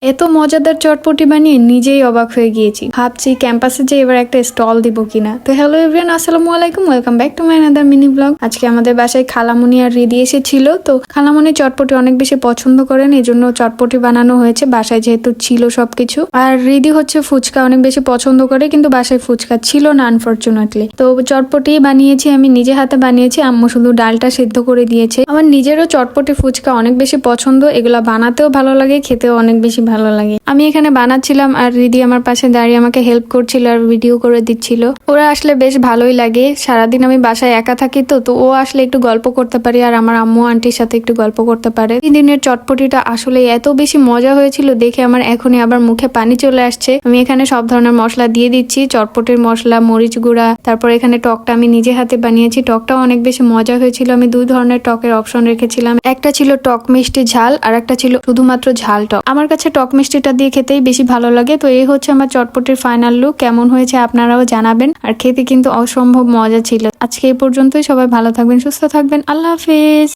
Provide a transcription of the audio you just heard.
এত মজাদার চটপটি বানিয়ে নিজেই অবাক হয়ে গিয়েছি। ভাবছি ক্যাম্পাসে যে এবার একটা স্টল দিব কিনা। তো হ্যালো এভরিওয়ান, আসসালামু আলাইকুম, welcome back to my another mini blog. আজকে আমাদের বাসায় খালামণি আর রিদি এসেছিল। তো খালামণি চটপটি অনেক বেশি পছন্দ করেন, এই জন্য চটপটি বানানো হয়েছে বাসায়, যেহেতু ছিল সবকিছু। আর রিদি হচ্ছে ফুচকা অনেক বেশি পছন্দ করে, কিন্তু বাসায় ফুচকা ছিল না আনফরচুনেটলি। তো চটপটি বানিয়েছি, আমি নিজে হাতে বানিয়েছি, আম্মু শুধু ডালটা সিদ্ধ করে দিয়েছে। আমার নিজেরও চটপটি ফুচকা অনেক বেশি পছন্দ, এগুলা বানাতেও ভালো লাগে, খেতেও অনেক বেশি ভালো লাগে। আমি এখানে বানাচ্ছিলাম আর রিদি আমার পাশে দাঁড়িয়ে আমাকে হেল্প করছিল আর ভিডিও করে দিচ্ছিল। ওরা আসলে বেশ ভালোই লাগে, সারাদিন আমি বাসায় একা থাকি তো ও আসলে একটু গল্প করতে পারি আর আমার আম্মু আন্টির সাথে একটু গল্প করতে পারে। এই দিনের চটপটিটা আসলে এত বেশি মজা হয়েছিল দেখে আমার এখনই আবার মুখে পানি চলে আসছে। আমি এখানে সব ধরনের মশলা দিয়ে দিচ্ছি, চটপটির মশলা, মরিচ গুঁড়া, তারপর এখানে টকটা আমি নিজে হাতে বানিয়েছি, টকটাও অনেক বেশি মজা হয়েছিল। আমি দুই ধরনের টকের অপশন রেখেছিলাম, একটা ছিল টক মিষ্টি ঝাল আর একটা ছিল শুধুমাত্র ঝাল টক। আমার কাছে টক মিষ্টিটা দিয়ে খেতেই বেশি ভালো লাগে। তো এই হচ্ছে আমার চটপটির ফাইনাল লুক, কেমন হয়েছে আপনারাও জানাবেন। আর খেতে কিন্তু অসম্ভব মজা ছিল। আজকে এই পর্যন্তই, সবাই ভালো থাকবেন, সুস্থ থাকবেন, আল্লাহ হাফেজ।